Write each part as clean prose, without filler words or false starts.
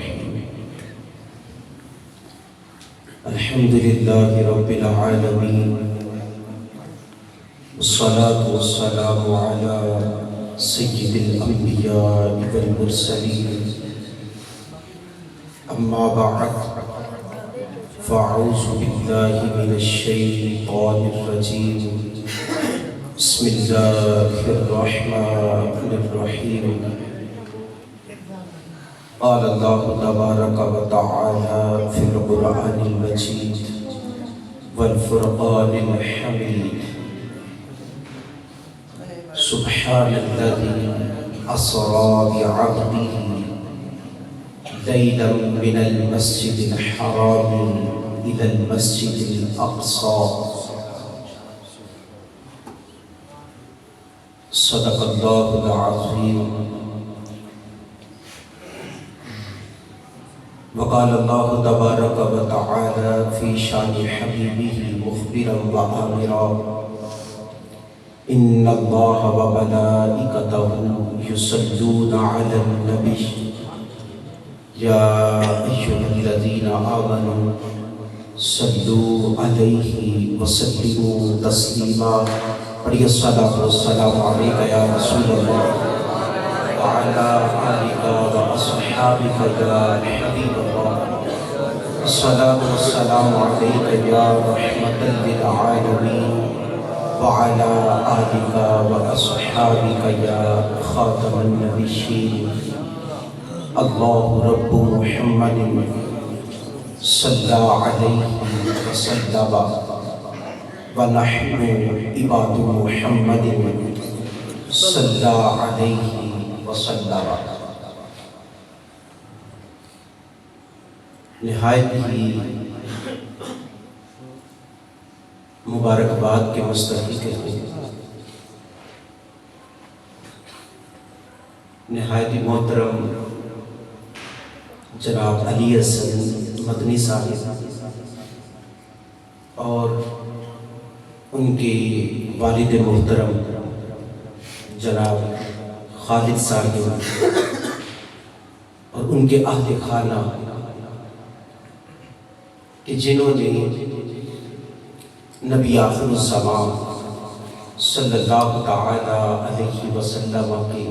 الرحيم الحمد لله رب العالمين والصلاة والسلام على سيد الأنبياء والمرسلين أما بعد فأعوذ بالله من الشيطان الرجيم بسم الله الرحمن الرحيم قال الله تبارك وتعالى في القرآن المجيد والفرقان الحميد سبحان الذي أسرى بعبده ليلا من المسجد الحرام إلى المسجد الأقصى صدق الله العظيم وقال الله تبارك وتعالى في شان حبيبه مخبرا وآمرا إن الله وملائكته يصلون على النبي يا أيها الذين آمنوا صلوا عليه وسلموا تسليما پڑھیے الصلاة والسلام علیک یا رسول اللہ وعلى آلك وأصحابك يا حبيب الله الصلاة والسلام عليك يا رحمة للعالمين وعلى آلك وأصحابك يا خاتم النبيين الله رب محمد صلى عليه وسلم ونحن عباد محمد صلى عليه وسلم. نہایت ہی مبارکباد کے مستحق ہیں، نہایت ہی محترم جناب علی حسن مدنی صاحب اور ان کے والد محترم جناب خالد صاحب اور ان کے اہل خانہ کہ جنہوں نے نبی آخر الزمان صلی اللہ تعالی علیہ وسلم کے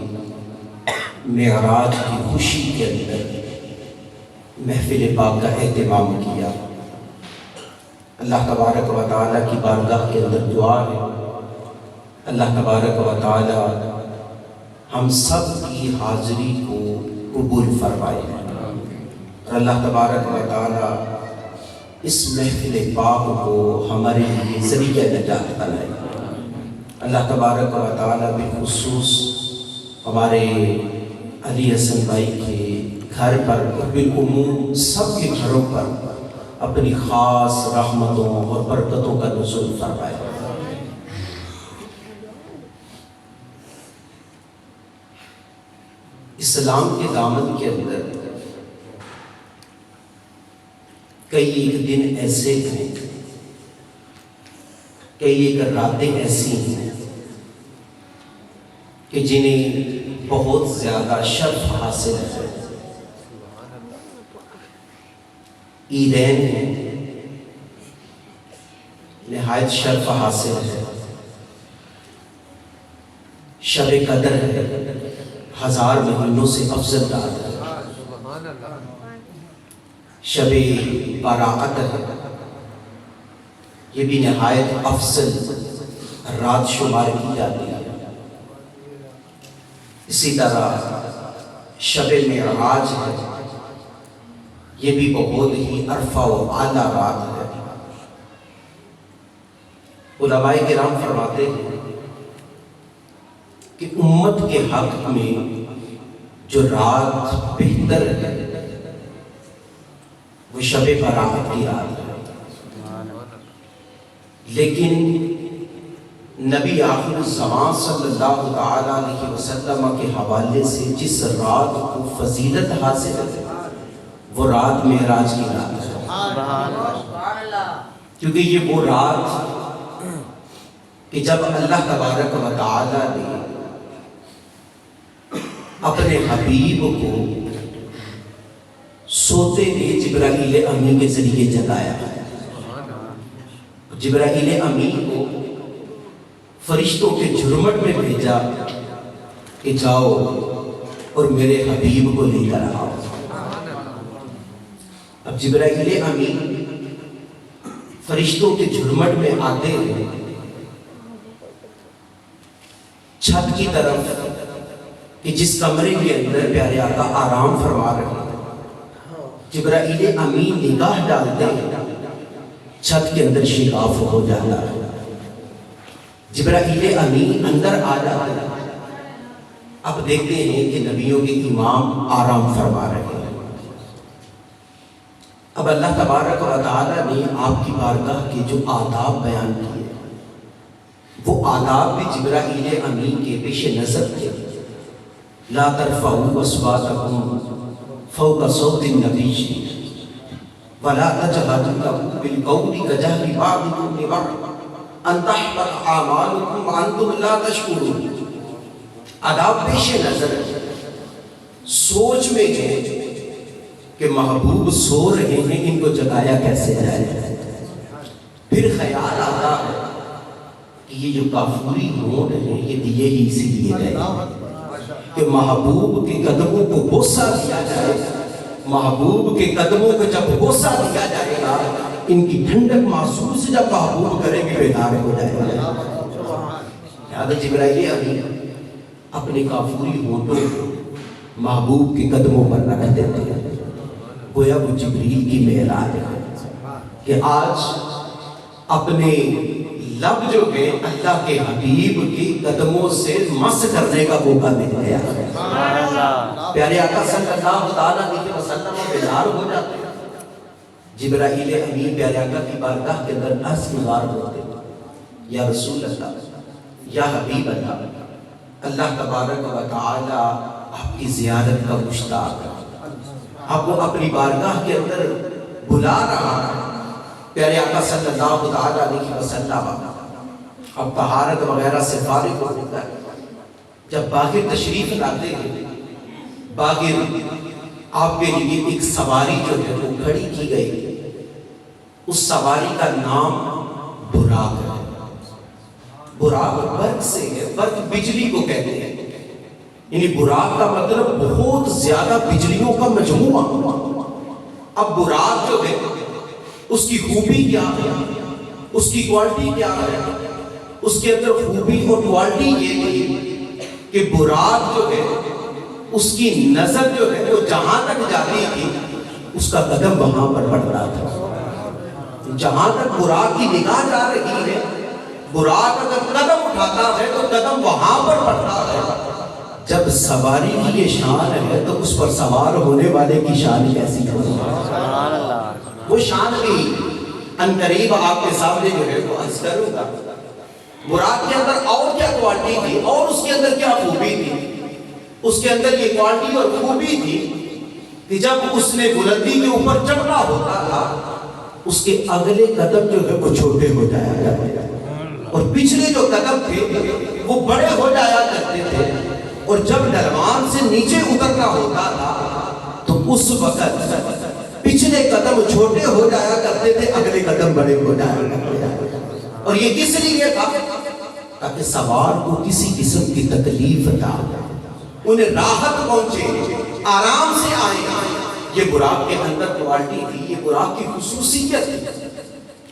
معراج کی خوشی کے اندر محفل پاک کا اہتمام کیا. اللہ تبارک و تعالیٰ کی بارگاہ کے اندر دعا ہے اللہ تبارک و تعالیٰ ہم سب کی حاضری کو قبول فرمائے اور اللہ تبارک و تعالیٰ اس محفل پاک کو ہمارے لیے ذریعہ نجات بنائے. اللہ تبارک و تعالیٰ بالخصوص ہمارے علی حسن بھائی کے گھر پر بالعموم سب کے گھروں پر اپنی خاص رحمتوں اور برکتوں کا نزول فرمائے. اسلام کے دامن کے اندر کئی ایک دن ایسے ہیں، کئی ایک راتیں ایسی ہیں کہ جنہیں بہت زیادہ شرف حاصل ہے. عیدین ہیں، نہایت شرف حاصل ہے. شب قدر ہے، 1000 مہینوں سے افضل رات ہے. شب براءت ہے، یہ بھی نہایت افضل رات شمار کی جاتی ہے. اسی طرح شب معراج ہے، یہ بھی بہت ہی عرفہ و اعلیٰ رات ہے. علماء کرام فرماتے ہیں کہ امت کے حق میں جو رات بہتر ہے وہ شب برات کی رات ہے. لیکن نبی آخر الزمان صلی اللہ تعالی علیہ وسلم کے حوالے سے جس رات کو فضیلت حاصل ہے وہ رات معراج کی رات ہے. کیونکہ یہ وہ رات کہ جب اللہ تبارک و تعالی نے اپنے حبیب کو سوتے ہوئے جبرائیل امین کے ذریعے جگایا. جبرائیل امین کو فرشتوں کے جھرمٹ میں بھیجا کہ جاؤ اور میرے حبیب کو لے کر آؤ. اب جبرائیل امین فرشتوں کے جھرمٹ میں آتے ہیں چھت کی طرف کہ جس کمرے کے اندر پیارے آقا آرام فرما رہے ہیں. جبرائیل امین نگاہ ڈالتے ہیں چھت کے اندر شگاف ہو جاتا ہے. جبرائیل امین اندر آ جاتا ہے. اب دیکھتے ہیں کہ نبیوں کے امام آرام فرما رہے ہیں. اب اللہ تبارک و تعالیٰ نے آپ کی بارگاہ کے جو آداب بیان کیے وہ آداب بھی جبرائیل امین کے پیش نظر تھے. لا ترفعوا اصواتکم فوق صوت النبی ولا تجهروا له بالقول كجهر بعضكم لبعض ان تحبط اعمالكم وانتم لا تشعرون. آداب پیش نظر سوچ میں ہے کہ محبوب سو رہے ہیں ان کو جگایا کیسے جائے. پھر خیال آتا ہے کہ یہ جو کافوری ہونٹ ہیں یہ دیے ہی اسی لیے گئے کہ محبوب کے قدموں کو بوسہ دیا جائے. محبوب کے قدموں کو جب بوسہ دیا جائے گا ان کی ٹھنڈک محسوس جب محبوب کریں گے بیدار ہو جائے گا. حضرت جبرائیل امین اپنے کافوری ہونٹوں کو محبوب کے قدموں پر رکھ دیتے ہیں. گویا وہ جبریل کی معراج ہے کہ آج اپنے لب جو ہے اللہ کے حبیب کی قدموں سے مس کرنے کا موقع مل گیا. پیارے آقا صلی اللہ علیہ وسلم بیدار ہو جاتے ہیں. جبرائیل امین پیارے آقا کی بارگاہ کے اندر عرض گزار ہوتے ہیں یا رسول اللہ یا حبیب اللہ اللہ تبارک و تعالی آپ کی زیارت کا مشتاق ہے. آپ کو اپنی بارگاہ کے اندر بلا رہا ہے. پیارے آقا صلی اللہ علیہ وسلم اب طہارت وغیرہ سے فارغ ہو جاتا ہے. جب باہر تشریف لاتے ہیں باہر آپ کے لیے ایک سواری جو ہے وہ کھڑی کی گئی. اس سواری کا نام براق ہے. براق برق سے ہے. برق بجلی کو کہتے ہیں. یعنی براق کا مطلب بہت زیادہ بجلیوں کا مجموعہ. اب براق جو ہے اس کی خوبی کیا ہے اس کی کوالٹی کیا ہے. اس کے اندر خوبی اور کوالٹی یہ تھی کہ براق جو ہے اس کی نظر جو ہے وہ جہاں تک جاتی تھی اس کا قدم وہاں پر پڑتا تھا. جہاں تک براق کی نگاہ جا رہی ہے براق اگر قدم اٹھاتا ہے تو قدم وہاں پر پڑتا ہے. جب سواری کی یہ شان ہے تو اس پر سوار ہونے والے کی شان کیسی ہو. وہ شان بھی انقریب آپ کے سامنے جو ہے وہ عرض کروں گا. براق کے اندر اور کیا کوالٹی تھی اور اس کے اندر کیا خوبی تھی. اس کے اندر یہ کوالٹی اور خوبی تھی کہ جب اس نے بلندی کے اوپر چڑھنا ہوتا تھا اس کے اگلے قدم جو ہے وہ چھوٹے ہو جایا کرتے تھے اور پچھلے جو قدم تھے وہ بڑے ہو جایا کرتے تھے. اور جب ڈھلوان سے نیچے اترنا ہوتا تھا تو اس وقت پچھلے قدم چھوٹے ہو جایا کرتے تھے اگلے قدم بڑے ہو جایا کرتے تھے. اور یہ کس لیے تھا تاکہ سوار کو کسی قسم کی تکلیف نہ انہیں راحت پہنچے آرام سے آئے. یہ براق کے اندر کوالٹی تھی. یہ براق کی خصوصیت تھی.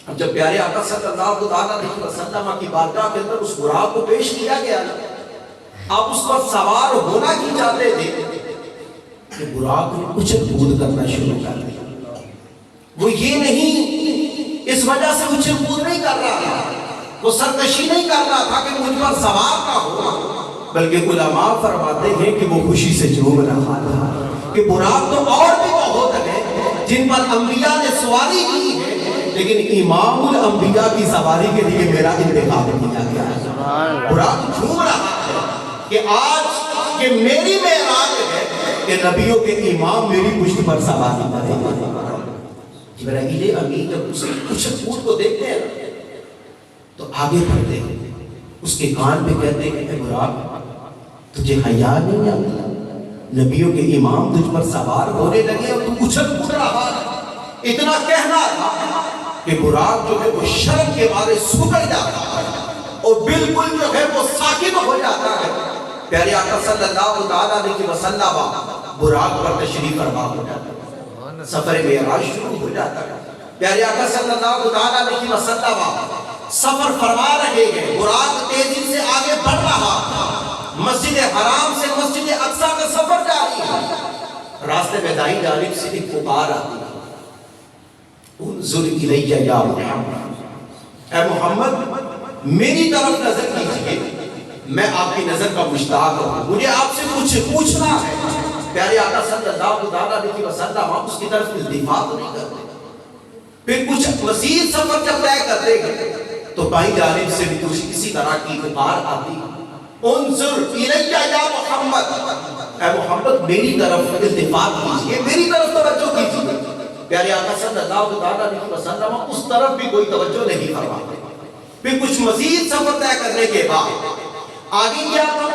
اب جب پیارے آقا صلی اللہ علیہ وسلم کی بارگاہ کے اندر اس براق کو پیش کیا گیا آپ اس پر سوار ہونا کی چاہتے تھے کہ براق نے اچھل کود کرنا شروع کر دیا. وہ یہ نہیں اس وجہ سے اچھل کود نہیں کر رہا تھا وہ سرکشی نہیں کر رہا تھا کہ مجھ پر سوار نہ ہو بلکہ علماء فرماتے ہیں کہ وہ خوشی سے جھوم رہا تھا کہ براق تو اور بھی بہت ہے جن پر انبیاء نے سواری کی ہے لیکن امام الانبیاء کی سواری کے لیے میرا انتخاب کیا گیا ہے. براق جھوم رہا ہے کہ آج کہ میری معراج ہے کہ نبیوں کے امام میری پشت پر سواری کریں. جبرائیل امین جب اس کی اچھل کود کو دیکھتے ہیں تو آگے بڑھتے ہیں اس کے کان پہ کہتے ہیں اے براق تجھے حیا نہیں آتی نبیوں کے امام تجھ پر سوار ہونے لگے اور تو اچھل کود رہا ہے۔ اتنا کہنا تھا کہ براق جو ہے وہ شرم کے مارے سکڑ جاتا ہے اور بالکل جو ہے وہ ساکت ہو جاتا ہے۔ پیارے آقا صلی اللہ علیہ وسلم براق پر تشریف فرما ہو جاتا ہے، سفر معراج شروع ہو جاتا ہے۔ پیارے آقا صلی اللہ علیہ وسلم سفر فرما رہے ہیں، براق تیزی سے آگے بڑھ رہا، مسجد حرام سے مسجد اقصی کا سفر جاری ہے۔ راستے میں دائیں جانب سے ایک پکار آتی ہے، انظر الیہ یا محمد، اے محمد میری طرف نظر کیجئے، میں آپ کی نظر کا مشتاق ہوں، مجھے آپ سے کچھ پوچھنا ہے۔ پیارے آقا صلی اللہ علیہ وسلم اس کی طرف التفات نہیں کرتے۔ پھر کچھ مزید سفر جب طے کرتے گئے تو بائیں جانب سے بھی کسی طرح کی پکار آتی، انظر الیہ یا محمد، اے محمد میری طرف التفات کیجئے، میری طرف توجہ کیجئے۔ پیارے آقا صلی اللہ علیہ وسلم اس طرف بھی کوئی توجہ نہیں فرماتے۔ پھر کچھ مزید سفر طے کرنے کے بعد آگے کیا تھا؟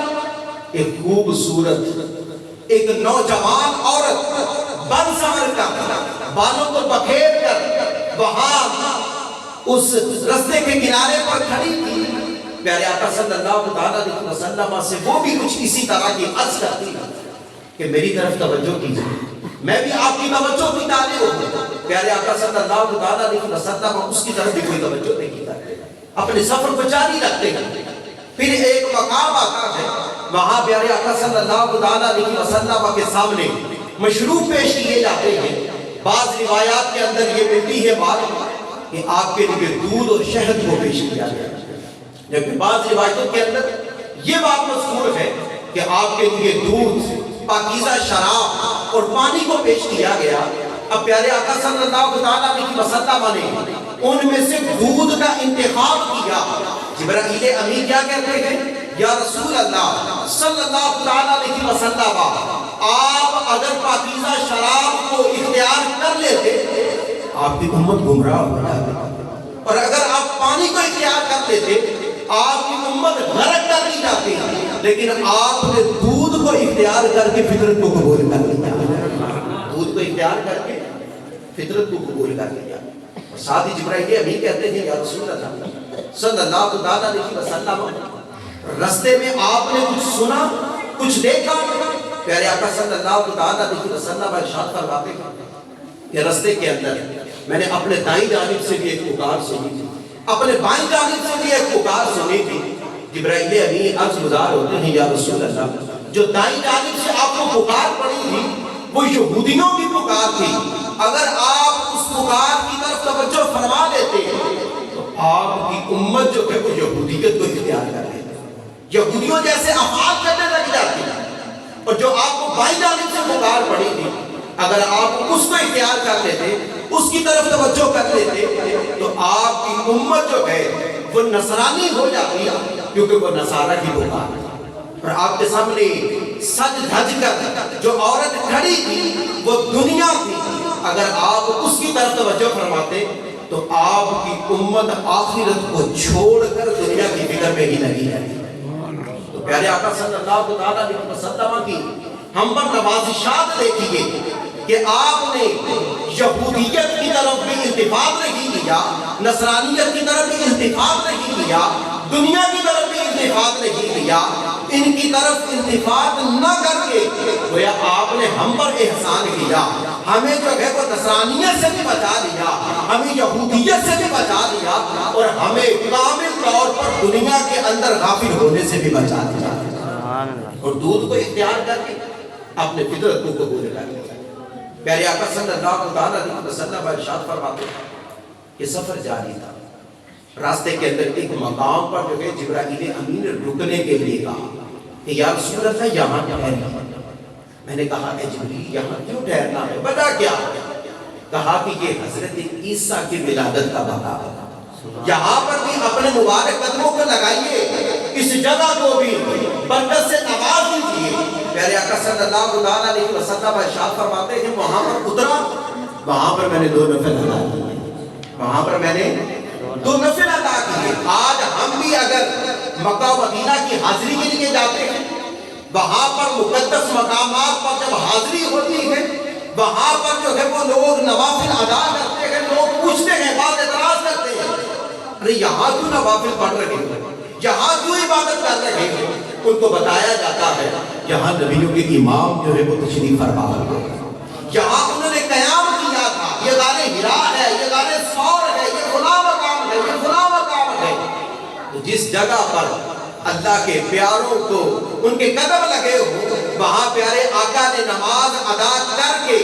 ایک خوبصورت ایک نوجوان عورت بن سمر کر بالوں کو بکھیر کر وہاں اس رستے کے کنارے پر کھڑی تھی۔ پیارے آقا صلی اللہ علیہ وسلم سے وہ بھی کچھ اسی طرح کی عرض کرتی کہ میری طرف توجہ کیجئے، میں بھی آپ کی توجہ کی طالب ہوں۔ پیارے آقا صلی اللہ علیہ وسلم اس کی طرف بھی کوئی توجہ نہیں کرتے، اپنے سفر کو جاری رکھتے ہیں۔ پھر ایک مقام آتا ہے، وہاں پیارے آقا صلی اللہ علیہ وسلم کے سامنے مشروب پیش کیے جاتے ہیں۔ بعض روایات کے اندر یہ ملتی ہے بات کہ آپ کے لیے دودھ اور شہد کو پیش کیا گیا، جبکہ بعض روایتوں کے اندر یہ بات مذکور ہے کہ آپ کے لیے دودھ، پاکیزہ شراب اور پانی کو پیش کیا گیا۔ اب پیارے آقا صلی اللہ علیہ وسلم نے ان میں سے دودھ کا انتخاب کیا۔ جبرائیل امین کیا کہتے ہیں؟ یا رسول اللہ صلی اللہ علیہ وسلم، آپ اگر پاکیزہ شراب کو اختیار کر لیتے آپ کی امت گمراہ ہو جاتی، اور اگر آپ پانی کو اختیار کر لیتے آپ کی امت غرق کر دی جاتی، لیکن آپ نے دودھ کو اختیار کر کے فطرت کو قبول کر لیا، دودھ کو اختیار کر کے فطرت کو قبول کر لیا۔ اور ساتھ ہی جبرائیل امین کہتے ہیں یا رسول اللہ صلی اللہ علیہ وسلم، رستے میں آپ نے کچھ سنا، کچھ دیکھا؟ پیارے آقا صلی اللہ علیہ وسلم ارشاد فرماتے ہیں کہ رستے کے اندر میں نے اپنے دائیں جانب سے بھی ایک پکار سنی تھی، اپنے بائیں جانب سے بھی ایک پکار سنی تھی۔ جبرائیل امین عرض گزار ہوتے ہیں یا رسول اللہ، جو دائیں جانب سے آپ کو پکار پڑی تھی وہ یہودیوں کی پکار تھی، اگر آپ اس پکار کی طرف توجہ فرما لیتے تو آپ کی امت جو ہے وہ یہودیت کو اختیار کر لیتے، یہودیوں جیسے افعال کرنے لگ جاتی ہے۔ اور جو آپ کو بائیں جانب سے پکار پڑی تھی اگر آپ اس کو اختیار کر لیتے، اس کی طرف توجہ کر لیتے تو آپ کی امت جو ہے وہ نصرانی ہو جاتی ہے، کیونکہ وہ نصارہ کی پکار ہے۔ اور آپ کے سامنے سج دھج کر جو عورت کھڑی تھی وہ دنیا تھی، اگر آپ اس کی طرف توجہ فرماتے تو آپ کی امت آخرت کو چھوڑ کر دنیا کی فکر میں ہی لگی رہتی۔ تو پیارے آقا صلی اللہ علیہ وسلم کی ہم پر نوازشات دیکھیے کہ آپ نے یہودیت کی طرف بھی التفات نہیں کیا، نصرانیت کی طرف بھی التفات نہیں کیا، دنیا کی طرف بھی التفات نہیں کیا، ان کی طرف التفات نہ کر کے گویا آپ نے ہم پر احسان کیا، ہمیں جو ہے وہ نصرانیت سے بھی بچا لیا، ہمیں یہودیت سے بھی بچا لیا، اور ہمیں کامل طور پر دنیا کے اندر غافل ہونے سے بھی بچا لیا، اور دودھ کو اختیار کر کے اپنے فطرت کو قبول کر لیا۔ پیارے آقا صلی اللہ علیہ وسلم ارشاد فرماتے ہیں کہ سفر جاری تھا، راستے کے اندر ایک مقام پر جو ہے جبرائیل امین نے رکنے کے لیے کہا کہ یا رسول اللہ یہاں ٹھہرنا۔ میں نے کہا اے جبریل یہاں کیوں ٹھہرنا ہے، بتا کیا؟ کہا کہ یہ حضرت عیسیٰ کی ولادت کا وقت ہے، یہاں پر بھی اپنے مبارک قدموں کو لگائیے، اس جگہ کو بھی برکت سے نواز دیجیے۔ پیارے آقا صلی اللہ علیہ وسلم ارشاد فرماتے ہیں وہاں پر اترا، وہاں پر میں نے 2 نفل ادا کیے، وہاں پر میں نے 2 نفل ادا کیے۔ آج ہم بھی اگر مکہ و مدینہ کی حاضری کے لیے جاتے ہیں وہاں پر مقدس مقامات پر جب حاضری ہوتی ہے، وہاں پر جو ہے وہ لوگ نوافل ادا کرتے ہیں، لوگ پوچھتے ہیں، بات اعتراض کرتے ہیں، ارے یہاں کیوں نوافل پڑھ رہے ہو، یہاں کیوں عبادت کر رہے ہو؟ ان کو بتایا جاتا ہے یہاں نبیوں کے امام جو ہے وہ تشریف فرما ہے، یہاں انہوں نے قیام کیا تھا، یہ غار حرا ہے، یہ غار ثور ہے، یہ فلاں مقام ہے، یہ فلاں مقام ہے۔ تو جس جگہ پر اللہ کے پیاروں کو ان کے قدم لگے ہو، وہاں پیارے آقا نے نماز ادا کر کے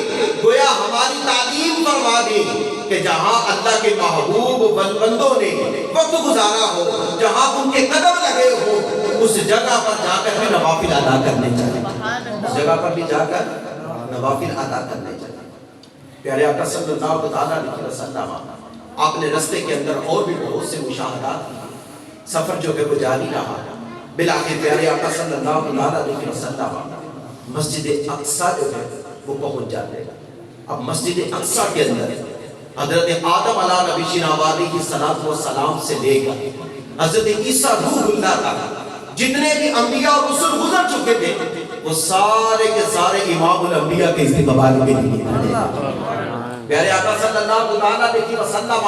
گویا ہماری تعلیم فرما دی کہ جہاں اللہ کے محبوب بندوں نے وقت گزارا ہو، جہاں ان کے قدم لگے ہو، اس جگہ پر جا کر بھی نوافل ادا کرنے چاہیے، اس جگہ پر بھی جا کر نوافل ادا کرنے چاہیے۔ پیارے آقا صلی اللہ علیہ وسلم، آپ نے رستے کے اندر اور بھی بہت سے مشاہدات کیے، سفر جو ہے وہ جاری رہا، بلاخر پیارے آقا صلی اللہ علیہ وسلم مسجد اقصی جو ہے وہ پہنچ جاتے ہیں۔ اب مسجد اقصی کے اندر حضرت آدم علیہ نبینا علیہ الصلوۃ والسلام سے لے کر حضرت عیسیٰ روح اللہ تک جتنے بھی انبیاء اور رسول گزر چکے تھے، وہ سارے کے سارے امام الانبیاء کے استقبال کے لیے پیارے آقا صلی اللہ علیہ وسلم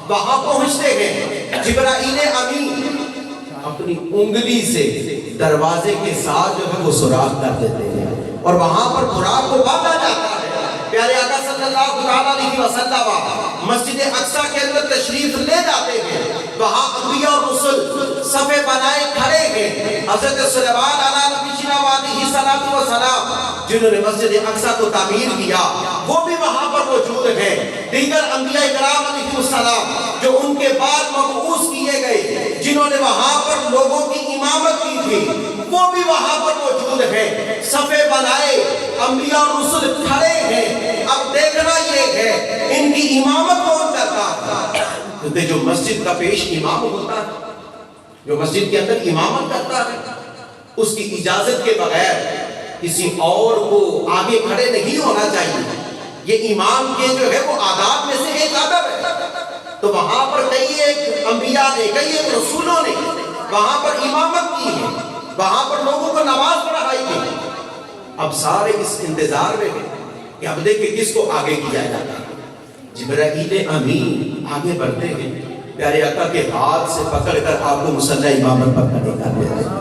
وہاں پہنچتے ہیں۔ جبرائیل امین اپنی انگلی سے دروازے کے ساتھ جو ہے وہ سوراخ کر دیتے ہیں اور وہاں پر براق کو باندھا جاتا ہے۔ پیارے آقا صلی اللہ علیہ وسلم مسجد اقصی کے اندر تشریف لے جاتے ہیں، وہاں انبیاء اور رسل صفے بنائے کھڑے ہیں۔ حضرت سلیمان علیہ السلام جنہوں نے مسجد اقصی کو تعمیر کیا، وہ بھی وہاں پر موجود ہیں۔ دیگر انبیاء کرام علیہ السلام جو ان کے بعد مبعوث کیے گئے، جنہوں نے وہاں پر لوگوں کی امامت کی تھی، وہ بھی وہاں پر موجود ہیں۔ صفے بنائے انبیاء اور رسل کھڑے ہیں۔ اب دیکھنا یہ ہے ان کی امامت کون کرتا ہے؟ کیونکہ جو مسجد کا پیش امام ہوتا ہے، جو مسجد کے اندر امامت کرتا ہے، اس کی اجازت کے بغیر کسی اور کو آگے کھڑے نہیں ہونا چاہیے۔ یہ امام کے جو ہے وہ آداب میں سے ایک آداب ہے۔ تو وہاں پر کئی ایک انبیاء نے، کئی ایک رسولوں نے وہاں پر امامت کی ہے، وہاں پر لوگوں کو نماز پڑھائی گئی۔ اب سارے اس انتظار میں ہیں کہ اب دیکھیں کس کو آگے کیا جاتا ہے۔ جبرائیل امین آگے بڑھتے ہیں، پیارے آقا کے ہاتھ سے پکڑ کر آپ کو مصلی امامت پر کھڑے کر دیتے ہیں۔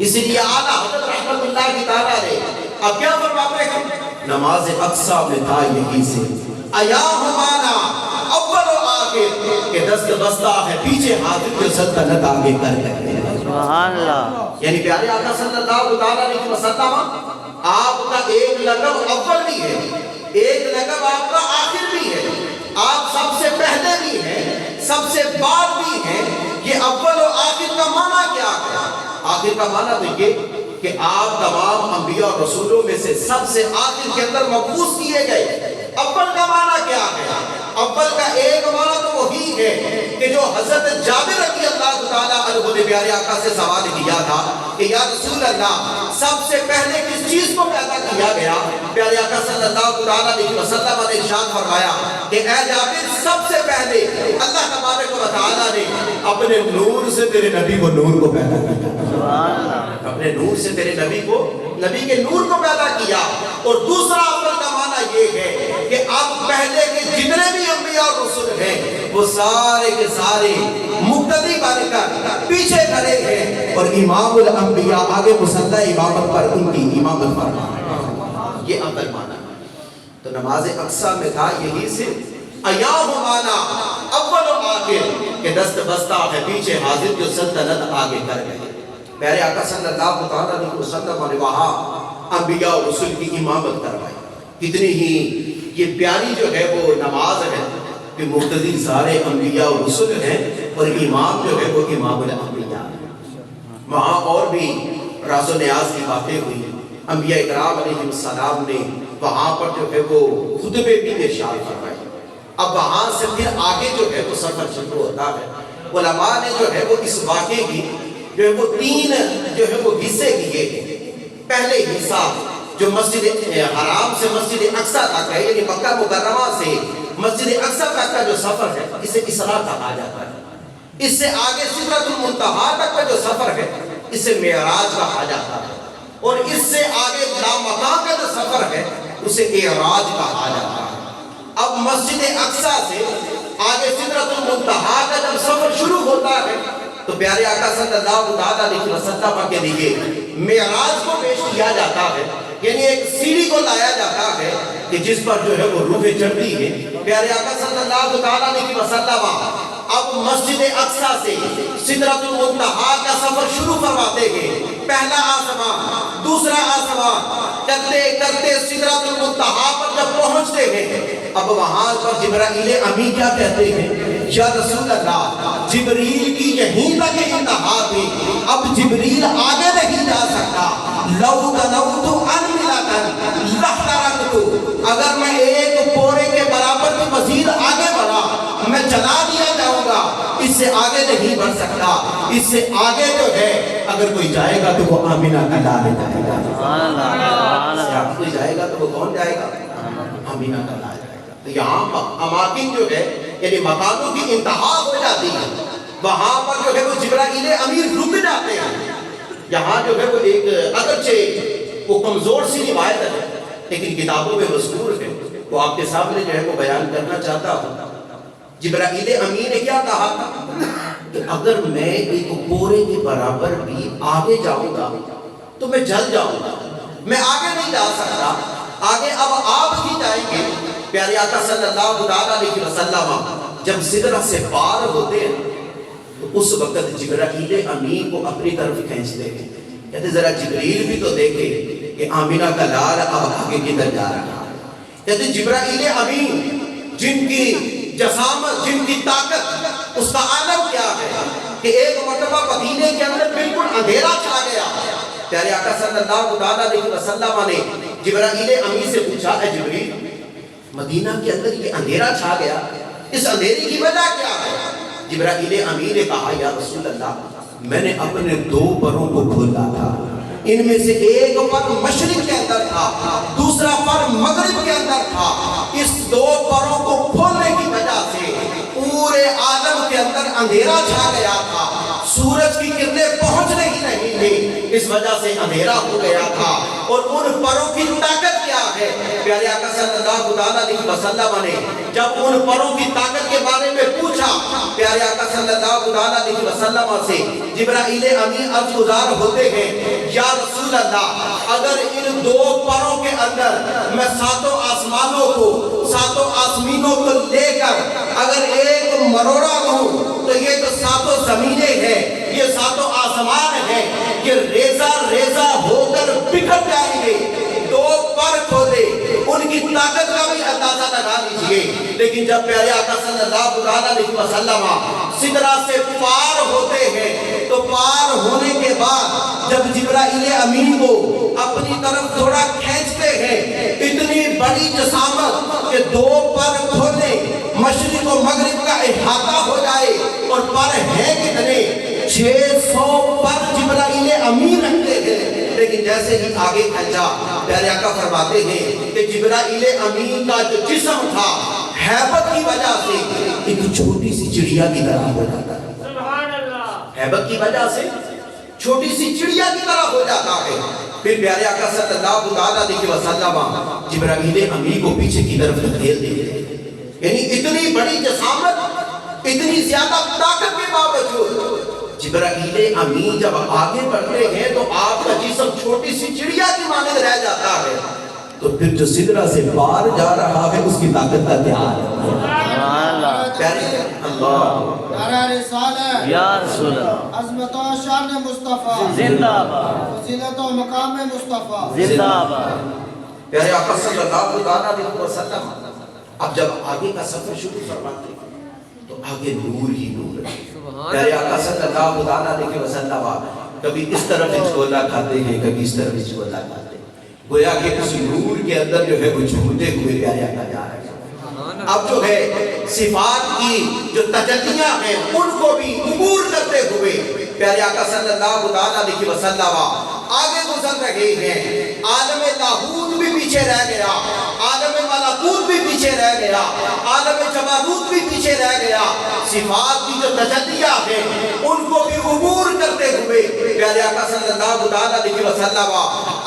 اس لیے اعلیٰ حضرت رحمت اللہ تعالیٰ نے اب کیا فرماتے ہیں؟ نماز اقصی میں تھا یہی سے ایا ہمانا اول و آخر کہ دست بستہ ہے پیچھے حاضر جو سلطنت آگے کر گئے۔ سبحان اللہ۔ یعنی پیارے آقا صلی اللہ علیہ وسلم آپ کا ایک لقب اول بھی ہے، ایک لقب آپ کا آخر بھی ہے، آپ سب سے پہلے بھی ہیں، سب سے بعد بھی ہیں۔ یہ اول و آخر کا معنی کیا ہے؟ آخر کا معنی تو یہ کہ آپ تمام انبیاء اور رسولوں میں سے سب سے آخر کے اندر مبعوث کیے گئے۔ اول کا معنی کیا ہے؟ اول کا ایک معنی تو وہی ہے کہ جو حضرت جابر رضی اللہ تعالیٰ عنہ نے پیارے آقا سے سوال کیا تھا کہ یا رسول اللہ سب سے پہلے کس چیز کو پیدا کیا گیا؟ پیارے آقا صلی اللہ علیہ وسلم نے ارشاد فرمایا کہ اے جابر سب سے پہلے اللہ تبارک و تعالیٰ نے اپنے نور سے تیرے نبی کو نور کو پیدا کیا، اپنے نور سے تیرے نبی کو، نبی کے نور کو پیدا کیا۔ اور دوسرا اول کا معنی یہ ہے کہ اب پہلے کے جتنے بھی انبیاء اور رسول ہیں وہ سارے کے سارے مقتدی بن کر پیچھے کھڑے ہیں اور امام الانبیاء آگے مصلی امامت پر ان کی امامت فرما رہے ہیں۔ یہ اول معنی تو نماز اقصی میں تھا یہی سے ایام مانا اول و آخر کہ دست بستہ ہے پیچھے حاضر جو سلطنت آگے کر گئے۔ پیارے آقا صلی اللہ علیہ وسلم نے وہاں انبیاء اور رسول کی امامت کروائی۔ کتنی ہی یہ پیاری جو ہے وہ نماز ہے کہ مقتدی سارے انبیاء اور رسول ہیں اور امام جو ہے وہ امام الانبیاء ہے۔ وہاں اور بھی راز و نیاز کی باتیں ہوئی، انبیاء اکرام علیہ السلام نے وہاں پر جو ہے وہ خطبے بھی ارشاد فرمائے۔ اب وہاں سے پھر آگے جو ہے وہ سفر شروع ہوتا ہے۔ علماء نے جو ہے وہ اس واقعے کی جو ہے وہ تین جو ہے وہ حصے کیے ہیں۔ پہلے حصہ جو مسجد حرام سے مسجد اقصی تک ہے، یعنی مکہ مکرمہ سے مسجد اقصی تک کا جو سفر ہے اسے اسراء کہا جاتا ہے۔ اس سے آگے سدرۃ المنتہا تک کا جو سفر ہے اسے معراج کہا جاتا ہے۔ اور اس سے آگے لامکان کا جو سفر ہے اسے اعراج کہا جاتا ہے۔ اب مسجد اقصیٰ سے آگے سدرۃ المنتہا کا جب سفر شروع ہوتا ہے تو پیارے آقا صلی اللہ علیہ وسلم کے لیے معراج کو پیش کیا جاتا ہے، یعنی ایک سیڑھی کو لایا جاتا ہے کہ جس پر جو ہے وہ روحیں چڑھتی ہیں۔ پیارے آقا صلی اللہ علیہ وسلم اب مسجد اقصیٰ سے سدرۃ المنتہا کا سفر شروع فرماتے ہیں۔ پہلا آسمان، دوسرا آسمان کرتے کرتے سدرۃ المنتہا پر جب پہنچتے ہیں، اب وہاں پر جبرائیل امین کیا کہتے ہیں؟ یا رسول اللہ، جبریل کی یہیں تک انتہا تھی، اب جبریل آگے نہیں جا سکتا۔ لو دنوت انملتن لحترقت، اگر میں ایک پورے کے برابر کی مزید آگے بڑھا میں جلا دیا جاؤں گا، اس سے آگے نہیں بڑھ سکتا۔ اس سے آگے جو ہے اگر کوئی جائے گا تو وہ آمینہ کا لال جائے گا، اس سے آگے کوئی جائے گا تو وہ کون جائے گا؟ آمینہ کا لال جائے گا۔ تو یہاں اماکن جو ہے یعنی مکانوں کی انتہا ہو جاتی ہے، وہاں پر جو ہے وہ جبرائیل امین رک جاتے ہیں۔ یہاں جو ہے وہ ایک اگرچہ وہ کمزور سی روایت ہے لیکن کتابوں میں مذکور ہے، وہ آپ کے سامنے جو ہے وہ بیان کرنا چاہتا ہوں۔ جبرائیل امین نے کیا کہا تھا کہ اگر میں ایک بورے کے برابر بھی آگے جاؤں گا تو میں جل جاؤں گا، میں آگے نہیں جا سکتا، آگے اب آپ ہی جائیں گے۔ پیارے آقا صلی اللہ علیہ وسلم جب سدرہ سے پار ہوتے ہیں تو اس وقت جبرائیل امین کو اپنی طرف کھینچتے ہیں، کہتے ذرا جبریل بھی تو دیکھے کہ آمینہ کا لال اب آگے کدھر جا رہا ہے۔ کہتے جبرائیل امین جن کی جسامت، جن کی طاقت، اس کا عالم کیا ہے کہ ایک مرتبہ مدینے کے اندر بالکل اندھیرا چھا گیا۔ پیارے آقا صلی اللہ علیہ وسلم نے جبرائیل امین سے پوچھا، اے جبریل، مدینہ کے اندر یہ اندھیرا چھا گیا، اس اندھیرے کی وجہ کیا ہے؟ جبرائیل امین نے کہا، یا رسول اللہ، میں نے اپنے دو پروں کو کھولا تھا، ان میں سے ایک پر مشرق کے اندر تھا، دوسرا پر مغرب کے اندر تھا۔ اس دو پروں کو کھولنے کی وجہ سے پورے عالم کے اندر اندھیرا چھا گیا تھا، سورج کی کرنیں پہنچنے ہی نہیں تھی، اس وجہ سے اندھیرا ہو گیا تھا۔ اور ان پروں کی طاقت کیا ہے؟ پیارے آقا صلی اللہ علیہ وسلم نے جب ان پروں کی طاقت کے بارے میں پوچھا، پیارے آقا صلی اللہ علیہ وسلم سے جبرائیل امین عرض گزار ہوتے ہیں، یا رسول اللہ، اگر ان دو پروں کے اندر میں ساتوں آسمانوں کو، ساتوں آسمینوں کو لے کر اگر ایک مروڑا ہوں تو یہ تو ساتوں زمینیں ہیں، یہ ساتوں آسمان ہیں، یہ ریزہ ریزہ ہو کر بکھر جائیں گے۔ دو پر کھولے، ان کی طاقت کا بھی اندازہ لگا لیجئے۔ لیکن جب پیارے آقا صلی اللہ علیہ وسلم سدرہ سے پار ہوتے ہیں تو پار ہونے کے بعد جب جبرائیل امین کو اپنی طرف تھوڑا کھینچتے ہیں، اتنی بڑی جسامت کہ دو پر کھولے، مشرق و مغرب کا احاطہ ہو جائے، اور پر ہیں کتنے؟ 600 پر جبرائیل امین رکھتے ہیں۔ لیکن جیسے ہی آگے کھنچا، پیارے آقا فرماتے ہیں کہ جبرائیل امین کا جو جسم تھا ہیبت کی وجہ سے ایک چھوٹی سی چڑیا کی طرح ہو جاتا ہے، ہیبت کی وجہ سے چھوٹی سی چڑیا کی طرح ہو جاتا ہے۔ پھر پیارے آقا صلی اللہ علیہ وسلم جبرائیل امین کو پیچھے کی طرف دھکیل دیتے ہیں، یعنی اتنی بڑی جسامت، اتنی زیادہ طاقت کے باوجود جبرائیل امین جب آگے بڑھتے ہیں تو آپ کا جسم چھوٹی سی چڑیا کی مانند رہ جاتا ہے۔ تو پھر جو سدرہ سے پار جا رہا ہے اس کی طاقت کا کیا ہے؟ نعرہ رسالت یا رسول اللہ، عظمت و شان مصطفیٰ زندہ باد، فضیلت و مقام مصطفیٰ زندہ باد۔ پیارے آقا صلی اللہ علیہ وسلم اب جب آگے کا سفر شروع فرماتے ہیں تو آگے نور ہی نور ہے۔ پیارے آقا صلی اللہ علیہ وسلم کبھی اس طرف جھولا کھاتے ہیں، کبھی اس طرف جھولا کھاتے ہیں، گویا کہ اس نور کے اندر جو ہے وہ جھومتے ہوئے پیارے آقا جا رہے ہیں۔ اب جو ہے صفات کی جو تجلیاں ہیں ان کو بھی عبور کرتے ہوئے پیارے آقا صلی اللہ علیہ وسلم آگے گزر رہے ہیں۔ عالم لاہوت بھی پیچھے رہ گیا، عالم ملکوت بھی پیچھے رہ گیا, عالم جبروت بھی پیچھے رہ گیا, صفات کی جو تجلیات ہیں ان کو بھی عبور کرتے ہوئے پیارے آقا صلی اللہ علیہ وسلم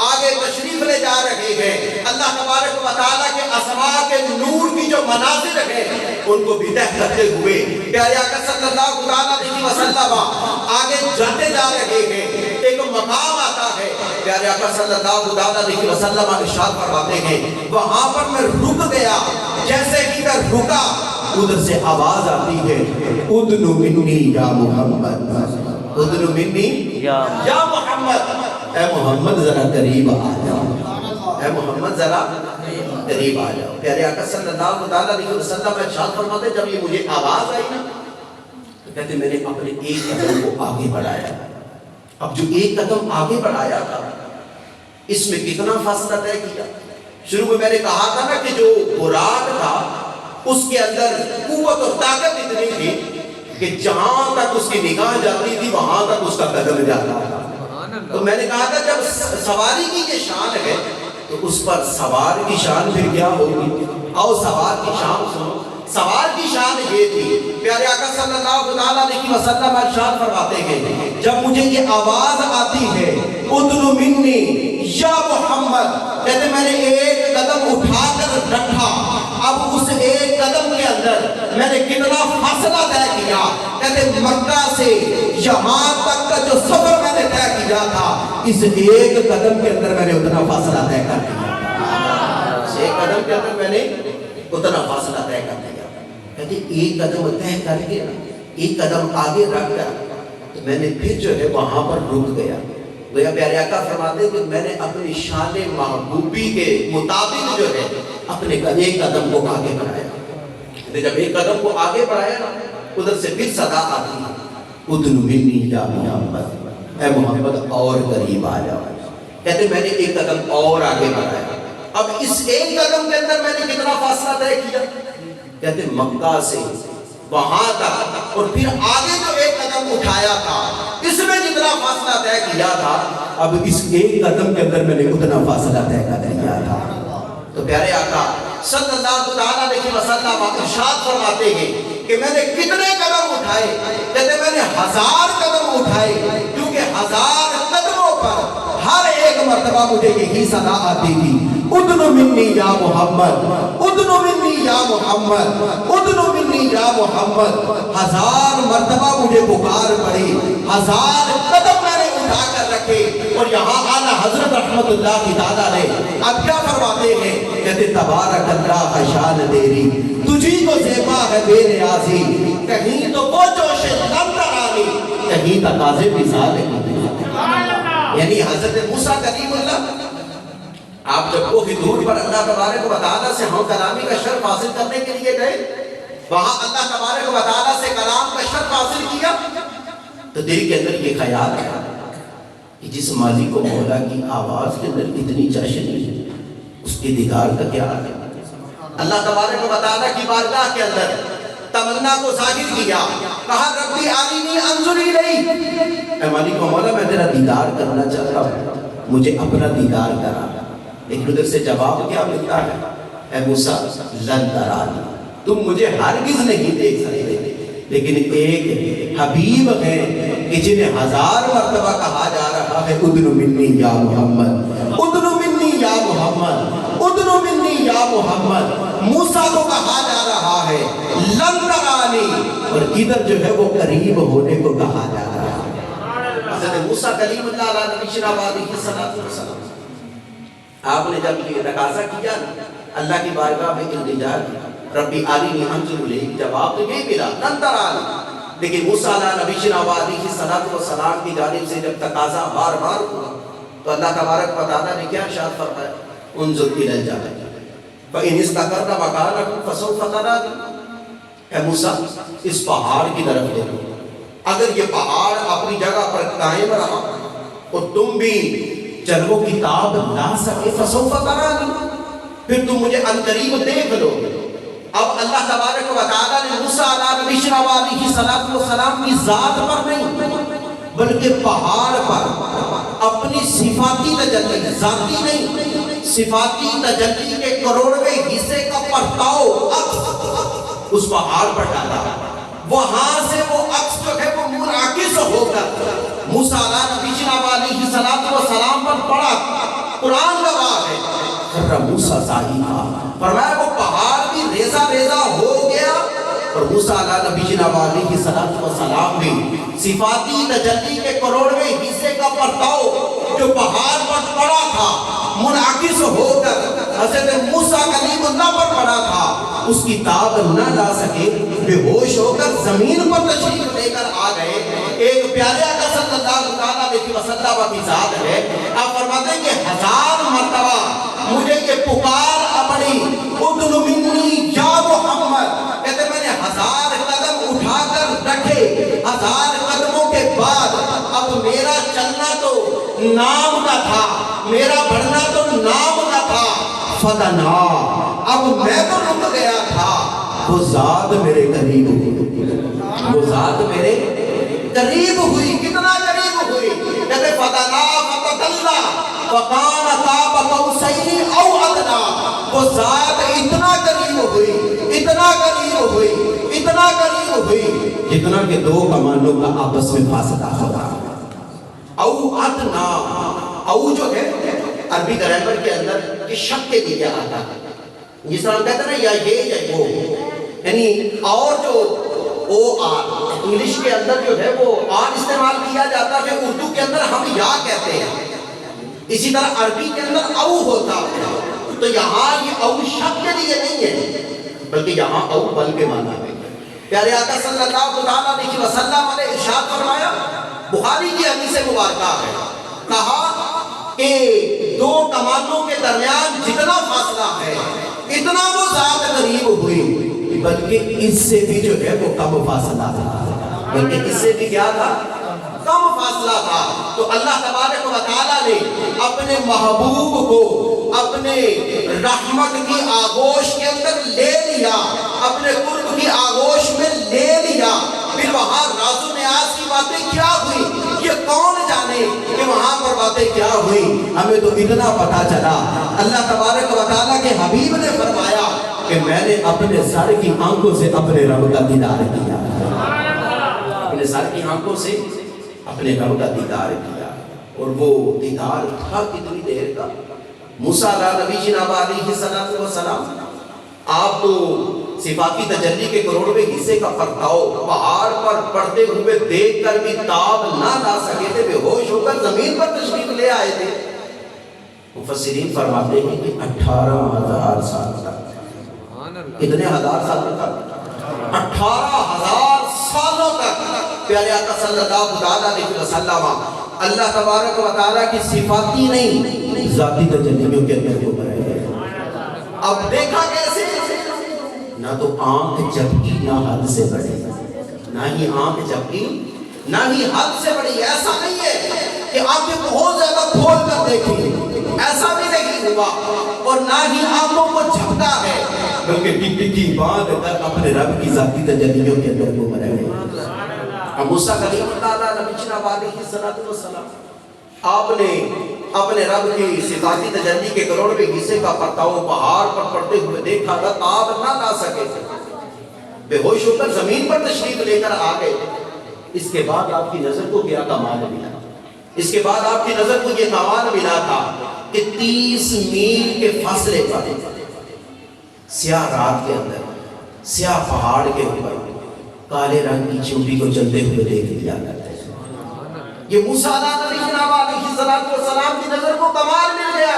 آگے تشریف لے جا رہے ہیں. اللہ تبارک و تعالیٰ کے اسماء کے نور کی جو مناظر ہیں ان کو بھی طے کرتے ہوئے پیارے آقا صلی اللہ علیہ وسلم آگے جاتے جا رہے ہیں. ایک مقام آتا ہے, پیارے آقا صلی اللہ علیہ وسلم ارشاد فرماتے ہیں وہاں پر میں رک گیا, جیسے ہی میں رکا ادھر سے آواز آتی ہے ادنو منی یا محمد, ادنو منی یا محمد, اے محمد ذرا قریب آ جاؤ, اے محمد ذرا قریب آ جاؤ. پیارے آقا صلی اللہ علیہ وسلم ارشاد فرماتے جب یہ مجھے آواز آئی نا تو کہتے میں نے اپنے ایک قدم کو آگے بڑھایا. اب جو ایک قدم آگے بڑھایا تھا اس میں کتنا فاصلہ طے کیا. شروع میں میں نے کہا تھا نا کہ جو براق تھا اس کے اندر قوت اور طاقت اتنی تھی کہ جہاں تک اس کی نگاہ جاتی تھی وہاں تک اس کا قدم جاتا تھا. تو میں نے کہا تھا جب سواری کی یہ شان ہے تو اس پر سوار کی شان پھر کیا ہوگی. آؤ سوار کی شان سنو. سوار کی شان یہ تھی, پیارے آقا صلی اللہ علیہ وسلم ارشاد فرماتے ہیں جب مجھے یہ آواز آتی ہے ادنو منی یا محمد, کہتے میں نے ایک قدم اٹھا کر رکھا. اب اس ایک قدم کے اندر میں نے کتنا فاصلہ طے کیا. کہتے مکہ سے یہاں تک کا جو سفر میں نے طے کیا تھا اس ایک قدم کے اندر میں نے اتنا فاصلہ طے کر دیا. اس ایک قدم کے اندر میں نے اتنا فاصلہ طے کر دیا. کہتے ایک قدم طے کر کے ایک قدم آگے رکھ کر تو میں نے پھر جو ہے وہاں پر رک گیا. گویا پیارے آقا فرماتے ہیں کہ میں نے اپنی شان محبوبی کے مطابق جو ہے اپنے ایک قدم کو آگے بڑھایا. جب ایک قدم کو آگے بڑھایا نا ادھر سے پھر صدا آتی ہے ادنو منی یا محمد, اے محمد اور قریب آ جاؤ. کہتے میں نے ایک قدم اور آگے بڑھایا. اب اس ایک قدم کے اندر میں نے کتنا فاصلہ طے کیا. کہتے مکہ سے وہاں تک اور پھر آگے جو ایک قدم اٹھایا تھا اس میں جتنا فاصلہ طے کیا تھا اب اس ایک قدم کے اندر میں نے اتنا فاصلہ طے کر دیا تھا. تو پیارے آقا صلی اللہ علیہ وسلم ارشاد فرماتے ہیں کہ میں نے کتنے قدم اٹھائے. کہتے میں نے 1000 قدم اٹھائے, کیونکہ 1000 قدموں پر ہر ایک مرتبہ مجھے یہی صدا آتی تھی ادنو منی یا محمد, ادنو منی یا محمد, ادنو منی یا محمد. 1000 مرتبہ مجھے پکار پڑی, 1000 قدم میں نے اٹھا کر رکھے. اور یہاں آنا حضرت رحمت اللہ کی تعالیٰ نے اب کیا فرماتے ہیں, کہتے تبارک اللہ شان تیری تجھی کو زیبا ہے بے نیازی, کہیں تو وہ جوش لم ترانی کہیں تقاضے مثال ہے. یعنی حضرت موسیٰ کلیم اللہ آپ جب وہ حضور پر اللہ تبارک و تعالیٰ سے ہم کلامی کا شرف حاصل کرنے کے لیے گئے, وہاں اللہ تبارک و تعالیٰ سے کلام کا شرف حاصل کیا تو دل کے اندر یہ خیال آیا کہ جس ماضی کو مولا کی آواز کے اندر اتنی چاشنی ہے اس کے دیدار کا کیا ہے. اللہ تبارک و تعالیٰ کی بارگاہ کے اندر تمنا کو ظاہر کیا, کہا ربی آرینی انظر الیک, اے مالک و مولا میں تیرا دیدار کرنا چاہتا ہوں, مجھے اپنا دیدار کرا. لیکن ادھر سے جواب کیا ملتا ہے, اے موسیٰ لن ترانی, تم مجھے ہرگز نہیں دیکھ سکتے. لیکن ایک حبیب ہے کہ جنہیں 1000 مرتبہ کہا جا رہا ہے ادنو منی یا محمد, ادنو منی یا محمد, ادنو منی یا محمد. موسیٰ کو کہا جا رہا ہے لن ترانی, اور ادھر جو ہے وہ قریب ہونے کو کہا جا رہا ہے. حضرت موسیٰ کلیم اللہ علیہ نبینا علیہ السلام آپ نے جب یہ تقاضا کیا اللہ کی بارگاہ میں التجا کی ربی آرینی انظر الیک, جواب تو یہ ملا لن ترانی. لیکن موسیٰ علیہ نبینا علیہ السلام کی جانب سے جب تقاضا بار بار ہوا تو اللہ تبارک و تعالیٰ نے کیا ارشاد فرمایا, انظر الی الجبل فإن استقر مكانه فسوف ترانی. اے موسیٰ اس پہاڑ کی طرف دیکھو, اگر یہ پہاڑ اپنی جگہ پر قائم رہا اور تم بھی چلو کتاب لا سکے فسوف ترانی, پھر تم مجھے عنقریب دیکھ لو. اب اللہ تبارک و تعالیٰ نے موسیٰ علیہ السلام کی ذات پر نہیں بلکہ پہاڑ پر اپنی صفاتی تجلی, ذاتی نہیں, صفاتی تجلی کے کروڑویں حصے کا پرتاؤ اس پہاڑ پر ڈالا، وہاں سے وہ عکس جو ہے وہ منعکس ہو کر موسیٰ نبی جناب علیہ السلام پر پڑا۔ قرآن گواہ ہے، خر موسیٰ صاعقہ، فرمایا وہ پہاڑ بھی ریزہ ریزہ ہو گیا، اور موسیٰ نبی جناب علیہ السلام بھی صفاتی تجلی کے کروڑویں حصے کا پرتاؤ جو پہاڑ پر پڑا تھا منعکس ہو کر حضرت موسیٰ کلیم اللہ پر پڑا تھا، اس کی تاب نہ لا سکے، بے ہوش ہو کر زمین پر تشریف لے کر آ گئے۔ ایک پیارے آقا صلی اللہ علیہ وسلم کی ذات ہے، آپ فرماتے ہیں کہ 1000 مرتبہ مجھے یہ پکار اپنی ادن منی یا محمد، کہتے میں نے 1000 قدم اٹھا کر رکھے، 1000 قدموں کے بعد اب میرا چلنا تو نام کا تھا، میرا بڑھنا تو نام کا تھا، فدنا، اب میں تو رک گیا تھا، وہ ذات میرے قریب ہوئی، وہ ذات میرے قریب ہوئی، کتنا قریب ہوئی، کہتے فدنا فتدلا وقان قاب قوسین او ادنا، وہ ذات اتنا قریب ہوئی، اتنا قریب ہوئی، اتنا قریب ہوئی، جتنا کہ دو کمانوں کا آپس میں فاصلہ ہوگا۔ او ادنا، او جو ہے عربی گرامر کے اندر یہ شک کے لیے آتا ہے، جس طرح ہم کہتے ہیں نا یا یہ یا وہ، یعنی اور جو او آر انگلش کے اندر جو ہے وہ آر استعمال کیا جاتا ہے، اردو کے اندر ہم یا کہتے ہیں، اسی طرح عربی کے اندر او ہوتا ہے، تو یہاں یہ او شک کے لیے نہیں ہے بلکہ یہاں او بل کے معنی ہے۔ پیارے آقا صلی اللہ علیہ وسلم نے ارشاد فرمایا، بخاری کی حدیث مبارکہ ہے، کہا کہ دو کمانوں کے درمیان جتنا فاصلہ ہے اتنا وہ ذات قریب ہوئی، بلکہ اس سے بھی جو ہے وہ کم فاصلہ تھا، بلکہ اس سے بھی کیا تھا؟ کم فاصلہ تھا۔ تو اللہ تبارک و تعالیٰ نے اپنے محبوب کو اپنے رحمت کی آغوش کے اندر لے لیا، اپنے قرب کی آغوش میں لے لیا، پھر وہاں راز و نیاز کی باتیں کیا ہوئی یہ کون جانے کہ وہاں پر باتیں کیا ہوئی، ہمیں تو اتنا پتا چلا اللہ تبارک و تعالیٰ کے حبیب نے فرمایا کہ میں نے اپنے سر کی آنکھوں سے اپنے رب کا دیدار کیا، اپنے سر کی آنکھوں سے اپنے رب کا دیدار کیا، اور وہ دیدار تھا کتنی دیر کا؟ موسیٰ نبی جناب علیہ السلام، آپ تو صفاتی تجلی کے کروڑویں حصے کا پرتاؤ پہاڑ پر پڑتے ہوئے دیکھ کر بھی تاب نہ لا سکے تھے، بے ہوش ہو کر زمین پر تشریف لے آئے تھے۔ مفسرین فرماتے ہیں کہ 18,000 سال تک، کتنے ہزار سال تک؟ 18,000 سالوں تک پیارے آقا صلی اللہ علیہ وسلم اللہ تبارک و تعالیٰ کی صفاتی نہیں ذاتی تجلیوں کے اندر کو رہے۔ اب دیکھا کیسے؟ نہ تو آنکھ جھپکی نہ حد سے بڑی، نہ ہی آنکھ جھپکی نہ ہی حد سے بڑی۔ ایسا نہیں ہے کہ آنکھیں بہت زیادہ کھول کر دیکھیں، ایسا بھی نہیں ہوا، اور نہ ہی آنکھوں کو جھپکا ہے، بلکہ ٹکی بات کر اپنے رب کی ذاتی تجلیوں کے اندر کو رہے۔ موسیٰ کلیم اللہ نبی جناب علیہ السلام، آپ نے اپنے رب کی صفاتی تجلی کے کروڑویں حصے کا پرتاؤ پہاڑ پر پڑتے ہوئے دیکھا تھا، تاب نہ لا سکے تھے، بے ہوش ہو کر زمین پر تشریف لے کر آ گئے۔ اس کے بعد آپ کی نظر کو کیا کمال ملا؟ اس کے بعد آپ کی نظر کو یہ کمال ملا تھا کہ 30 میل کے فاصلے پر سیاہ رات کے اندر سیاہ پہاڑ کے اوپر کالے رنگ کی چونٹی کو چلتے ہوئے دیکھ لیا کرتے۔ یہ موسیٰ نبی جناب علیہ السلام کی نظر کو کمال مل گیا،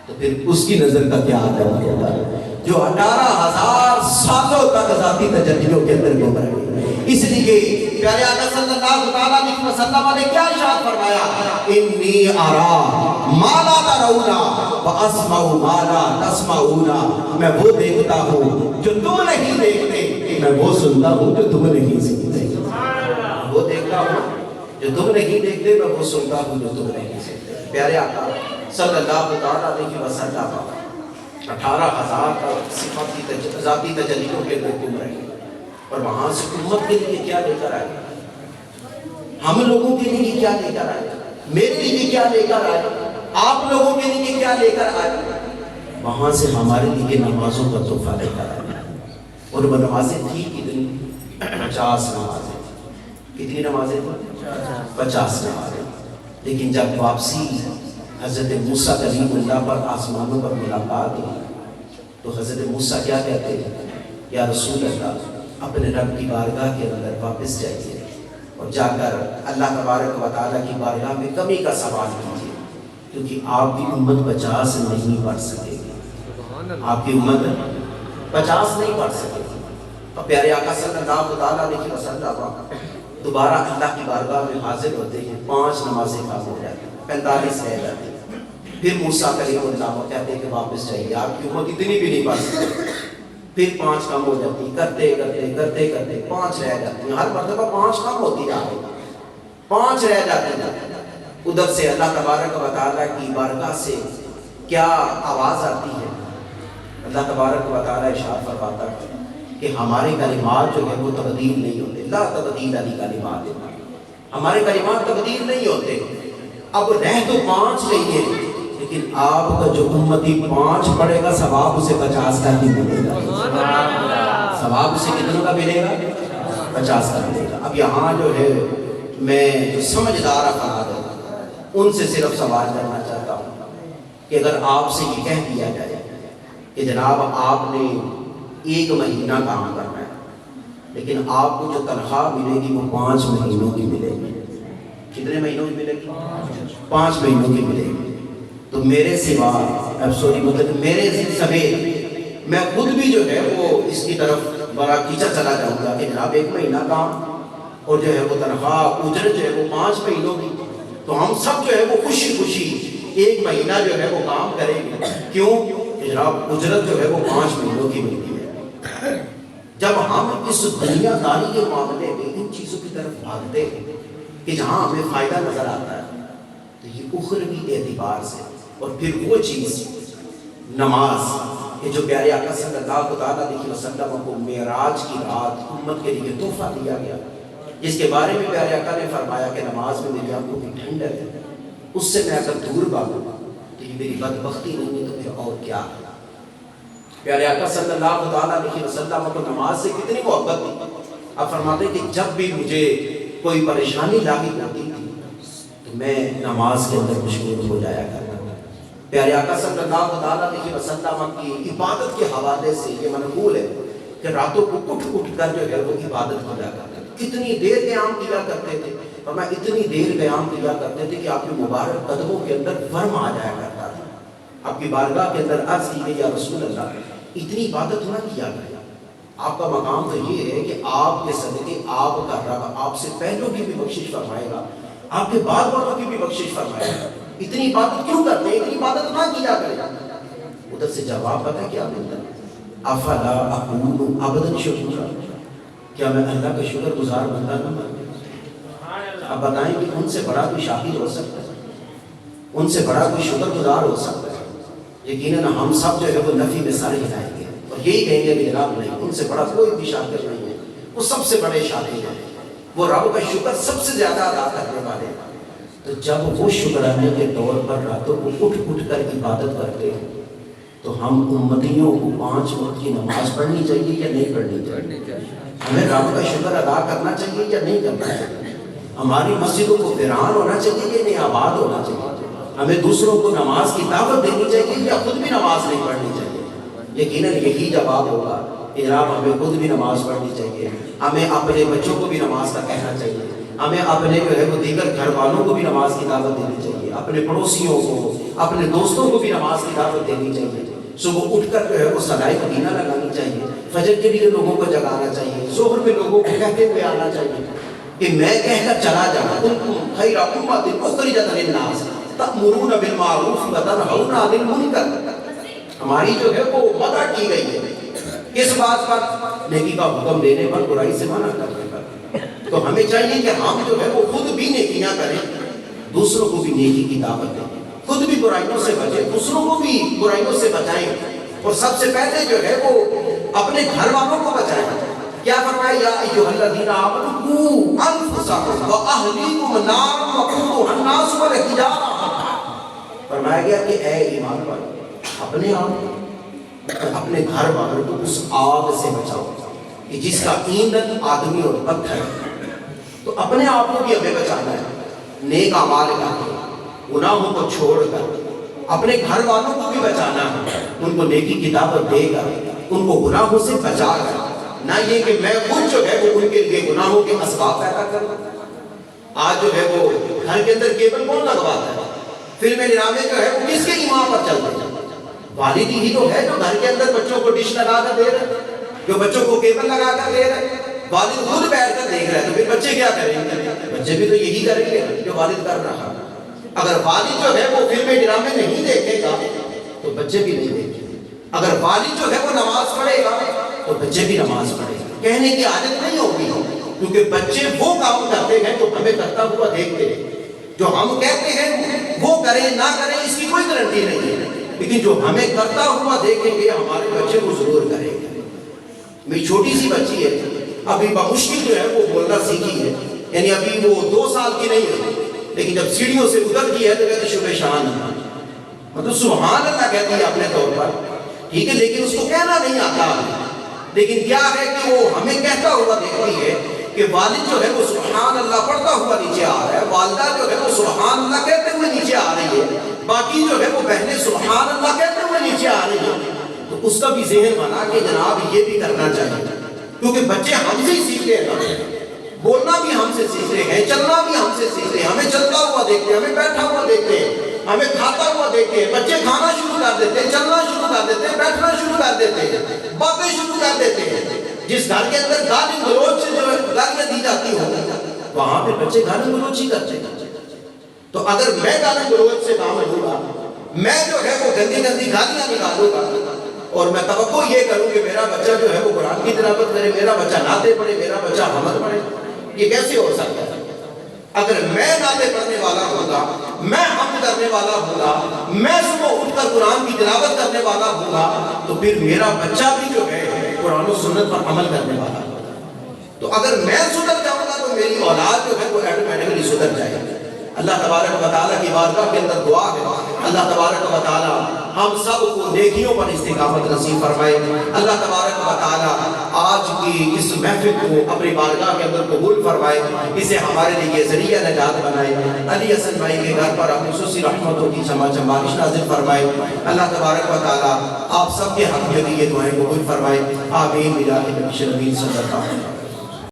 تو پھر اس کی نظر کا کیا عدم ہوتا ہے جو 18,000 سالوں تک ذاتی تجلیوں کے اندر گم رہے۔ اس لیے پیارے آقا صلی اللہ علیہ وسلم نے کیا ارشاد فرمایا؟ انی ارا ما لا ترون واسمع ما لا تسمعون، میں وہ دیکھتا ہوں جو تم نہیں دیکھتے، میں وہ سنتا ہوں جو تم نہیں سنتے، وہ دیکھتا ہوں جو تم نہیں دیکھتے، میں وہ سنتا ہوں جو تم نہیں سنتے۔ پیارے آقا صلی اللہ علیہ وسلم 18,000 کا صفاتی ذاتی تجلیوں کے اندر گم رہے، اور وہاں سے امت کے لیے کیا لے کر آئے؟ ہم لوگوں کے لیے کیا لے کر آئے؟ میرے لیے کیا لے کر آئے؟ آپ لوگوں کے لیے کیا لے کر آئے؟ وہاں سے ہمارے لیے نمازوں کا تحفہ لے کر آئے، اور وہ نمازیں تھی کتنی؟ 50 نمازیں. کتنی نمازیں تھیں؟ 50 نمازیں. لیکن جب واپسی حضرت موسیٰ کلیم اللہ پر آسمانوں پر ملاقات ہوئی تو حضرت موسیٰ کیا کہتے ہیں؟ یا رسول اللہ اپنے رب کی بارگاہ کے اندر واپس جائیے اور جا کر اللہ تبارک و تعالیٰ کی بارگاہ میں کمی کا سوال کیجیے، کیونکہ آپ کی امت 50 نہیں پڑھ سکے گی. آپ کی امت 50 نہیں پڑھ سکے گی. اور پیارے آقا صلی اللہ علیہ وسلم دوبارہ اللہ کی بارگاہ میں حاضر ہوتے ہیں. 5 نمازیں کام ہو جاتی ہیں، 45 رہ جاتی ہیں. پھر موسیٰ کلیم اللہ کو کہتے ہیں کہ واپس جائیے، آپ کی امت اتنی بھی نہیں پڑھ سکتی. پھر 5 کم ہو جاتی ہیں، کرتے کرتے کرتے کرتے 5 رہ جاتی ہیں. ہر مرتبہ 5 کم ہوتی جاتی ہیں، 5 رہ جاتے ہیں. ادھر سے اللہ تبارک و تعالیٰ کی بارگاہ سے کیا آواز آتی ہے؟ اللہ تبارک و تعالیٰ ارشاد فرماتا ہے کہ ہمارے کلمات جو ہے وہ تبدیل نہیں ہوتے. لا تبدیل علی کلمات، ہمارے کلمات تبدیل نہیں ہوتے. اب رہ تو 5 گئی ہے، لیکن آپ کا جو امتی 5 پڑھے گا ثواب اسے 50 کا نہیں ملے گا. ثواب اسے کتنے کا ملے گا؟ 50 کا ملے گا. اب یہاں جو ہے میں جو سمجھدار افراد ہیں ان سے صرف سوال کرنا چاہتا ہوں کہ اگر آپ سے یہ کہہ دیا جائے کہ جناب آپ نے 1 مہینہ کام کرنا ہے، لیکن آپ کو جو تنخواہ ملے گی وہ 5 مہینوں کی ملے گی. کتنے مہینوں کی ملے گی؟ 5 مہینوں کی ملے گی. تو میرے سوا مطلب میرے سمیت میں خود بھی جو ہے وہ اس کی طرف بڑا کیچڑ چلا جاؤں گا کہ جناب 1 مہینہ کام اور جو ہے وہ تنخواہ اجرت جو ہے وہ 5 مہینوں کی. تو ہم سب جو ہے وہ خوشی خوشی 1 مہینہ جو ہے وہ کام کریں گے. کیوں؟ کہ جناب اجرت جو ہے وہ 5 مہینوں کی ملتی ہے. جب ہم اس دنیا داری کے معاملے میں ان چیزوں کی طرف بھاگتے ہیں کہ جہاں ہمیں فائدہ نظر آتا ہے تو یہ اخروی اعتبار سے، اور پھر وہ چیز نماز کہ جو پیارے آقا صلی اللہ علیہ وسلم کو معراج کی رات امت کے لیے تحفہ دیا گیا، جس کے بارے میں پیارے آقا نے فرمایا کہ نماز میں میری آنکھوں کی ٹھنڈک ہے، اس سے میں اگر دور بھاگوں تو یہ میری بدبختی نہیں ہے تو پھر اور کیا ہے. پیارے آقا صلی اللہ علیہ وسلم کو نماز سے کتنی محبت تھی. آپ فرماتے ہیں کہ جب بھی مجھے کوئی پریشانی لاحق ہوتی تھی تو میں نماز کے اندر مشغول ہو جایا کرتا تھا. پیارے آقا صلی اللہ علیہ وسلم کی عبادت کے حوالے سے یہ منقول ہے کہ راتوں کو اٹھ اٹھ کر جو ہے وہ عبادت کیا کرتے تھے. کتنی دیر قیام کیا کرتے تھے، اور میں اتنی دیر قیام کیا کرتے تھے کہ آپ کے مبارک قدموں کے اندر ورم آ جایا کرتا تھا. آپ کی بارگاہ کے اندر عرض کی گئی یا رسول اللہ اتنی عبادت نہ کیا کرے. آپ کا مقام تو یہ ہے کہ آپ کے صدقے آپ کا رب آپ سے پہلوں کی بھی بخشش فرمائے گا، آپ کے بعد والوں کی بھی بخشش فرمائے گا. اتنی عبادت کیوں کرتے ہیں؟ اتنی عبادت نہ کیا کرے. ادھر سے جواب پتہ کیا ملتا ہے؟ افلا اکون عبدا شکورا، کیا میں اللہ کا شکر گزار بندہ نہ بنوں؟ آپ بتائیں کہ ان سے بڑا کوئی شاکر ہو سکتا ہے؟ ان سے بڑا کوئی شکر گزار ہو سکتا ہے؟ یقیناً ہم سب جو ہے وہ نفی میں سارے ہلائیں گے اور یہی کہیں گے کہ جناب نہیں، ان سے بڑا کوئی بھی شاکر نہیں ہے. وہ سب سے بڑے شاکر ہیں، وہ رب کا شکر سب سے زیادہ ادا کرنے والے ہیں. تو جب وہ شکرانے کے طور پر راتوں کو اٹھ اٹھ کر عبادت کرتے ہیں تو ہم امتیوں کو 5 وقت کی نماز پڑھنی چاہیے یا نہیں پڑھنی چاہیے؟ ہمیں رب کا شکر ادا کرنا چاہیے یا نہیں کرنا چاہیے؟ ہماری مسجدوں کو ویران ہونا چاہیے یا نہیں آباد ہونا چاہیے؟ ہمیں دوسروں کو نماز کی دعوت دینی چاہیے یا خود بھی نماز نہیں پڑھنی چاہیے؟ یقیناً یہی جواب ہوگا کہ جناب ہمیں خود بھی نماز پڑھنی چاہیے، ہمیں اپنے بچوں کو بھی نماز کا کہنا چاہیے، ہمیں اپنے جو ہے وہ دیگر گھر والوں کو بھی نماز کی دعوت دینی چاہیے، اپنے پڑوسیوں کو، اپنے دوستوں کو بھی نماز کی دعوت دینی چاہیے. صبح اٹھ کر جو ہے وہ صلاۃ مدینہ لگانی چاہیے، فجر کے لیے لوگوں کو جگانا چاہیے، ظہر میں لوگوں کو کہتے ہوئے آنا چاہیے کہ میں کہہ کر چلا جاؤں کنتم خیر امۃ اخرجت للناس تأمرون بالمعروف وتنہون عن المنکر. ہماری جو ہے وہ مدح کی گئی ہے کس بات پر؟ نیکی کا حکم دینے پر، برائی سے منع کرنے پر. تو ہمیں چاہیے کہ ہم جو ہے وہ خود بھی نیکیاں کریں، دوسروں کو بھی نیکی کی دعوت دیں، خود بھی برائیوں سے بچیں، دوسروں کو بھی برائیوں سے بچائیں، اور سب سے پہلے جو ہے وہ اپنے گھر والوں کو بچائیں. کیا فرمایا؟ یا ایھا الذین آمنوا قوا انفسکم واہلیکم نارا وقودھا الناس والحجارہ. فرمایا گیا کہ اے ایمان والو، اپنے آپ کو اپنے گھر والوں کو اس آگ سے بچاؤ کہ جس کا ایندھن آدمی اور پتھر ہے۔ تو اپنے آپ کو بھی ہمیں بچانا ہے، نیک اعمال کر کے، گناہوں کو چھوڑ کر، اپنے گھر والوں کو بھی بچانا ہے، ان کو نیکی کی دعوت دے کر، ان کو گناہوں سے بچا کر، نہ یہ کہ میں خود جو ہے وہ ان کے لیے گناہوں کے اسباب پیدا کروں۔ آج جو ہے وہ گھر کے اندر کیبل کون لگواتا ہے؟ فلم ڈرامے جو ہے وہ کس کے ایمان پر چلتے ہیں؟ والد ہی تو ہے جو گھر کے اندر بچوں کو ڈش لگا کر دے رہے، جو بچوں کو کیبل لگا کر دے رہے، والد خود بیٹھ کر دیکھ رہے ہیں، تو پھر بچے کیا کریں گے؟ بچے بھی تو یہی کریں گے جو والد کر رہا۔ اگر والد جو ہے وہ فلم ڈرامے نہیں دیکھے گا تو بچے بھی نہیں دیکھیں گے۔ اگر والد جو ہے وہ نماز پڑھے گا تو بچے بھی نماز پڑھے گا۔ کہنے کی عادت نہیں ہوگی، کیونکہ بچے وہ کام کرتے ہیں جو ہمیں کرتا ہوا دیکھتے ہیں۔ جو ہم کہتے ہیں وہ کریں نہ کریں اس کی کوئی گارنٹی نہیں ہے، لیکن جو ہمیں کرتا ہوا دیکھیں گے ہمارے بچے وہ ضرور کریں گے۔ میری چھوٹی سی بچی ہے، ابھی بمشکل جو ہے وہ بولنا سیکھی ہے، یعنی ابھی وہ 2 سال کی نہیں ہے، لیکن جب سیڑھیوں سے اترتی ہے تو کہتے شکر شان ہے، مطلب سبحان اللہ کہتی ہے اپنے طور پر، ٹھیک ہے، لیکن اس کو کہنا نہیں آتا۔ لیکن کیا ہے کہ وہ ہمیں کہتا ہوا دیکھتی ہے کہ والد جو ہے وہ سبحان اللہ پڑھتا ہوا نیچے آ رہا ہے، والدہ جو ہے وہ سبحان اللہ کہتے ہوئے نیچے آ رہی ہے، باقی جو ہے وہ بہنیں سبحان اللہ کہتے ہوئے نیچے آ رہی ہیں۔ تو اس کا بھی ذہن بنا کہ جناب یہ بھی کرنا چاہیے، کیونکہ بچے ہم سے ہی سیکھتے ہیں، بولنا بھی ہم سے سیکھتے ہیں، چلنا بھی ہم سے سیکھتے ہیں، ہمیں چلتا ہوا دیکھتے ہیں، ہمیں بیٹھا ہوا دیکھتے ہیں، ہمیں کھاتا ہوا دیکھتے ہیں۔ بچے کھانا شروع کر دیتے ہیں، چلنا شروع کر دیتے ہیں، بیٹھنا شروع کر دیتے ہیں، باتیں شروع کر دیتے ہیں۔ جس گھر کے اندر گالی گلوچ سے جو گالیاں دی جاتی ہوں وہاں پہ بچے گالی گلوچ ہی کرتے ہیں۔ تو اگر میں گالی گلوچ سے کام لوں گا، میں جو ہے وہ گندی گندی گالیاں نکالوں گا اور میں توقع یہ کروں کہ میرا بچہ جو ہے وہ قرآن کی تلاوت کرے، میرا بچہ نعتیں پڑھے، میرا بچہ حمد پڑھے، یہ کیسے ہو سکتا ہے؟ اگر میں نعتیں پڑھنے والا ہوں گا، میں حمد کرنے والا ہوں گا، میں صبح اٹھ کر قرآن کی تلاوت کرنے والا ہوں گا، تو پھر میرا بچہ بھی جو ہے قرآن و سنت پر عمل کرنے والا ہوگا۔ تو اگر میں سدھر جاؤں گا تو میری اولاد جو ہے وہ آٹومیٹکلی سدھر جائے گی۔ اللہ تبارک و تعالیٰ کی بارگاہ کے اندر دعا ہے، اللہ تبارک و تعالیٰ ہم سب کو نیکیوں پر استقامت نصیب فرمائے۔ اللہ تبارک و تعالیٰ آج کی اس محفل کو اپنی بارگاہ کے اندر قبول فرمائے، اسے ہمارے لیے ذریعہ نجات بنائے۔ علی حسن بھائی کے گھر پر اپنی خصوصی رحمتوں کی چمچم بارش نازل فرمائے۔ اللہ تبارک و تعالیٰ آپ سب کے حق میں بھی یہ دعائیں قبول فرمائے۔ آمین بجاہ نبی صلی اللہ علیہ وسلم۔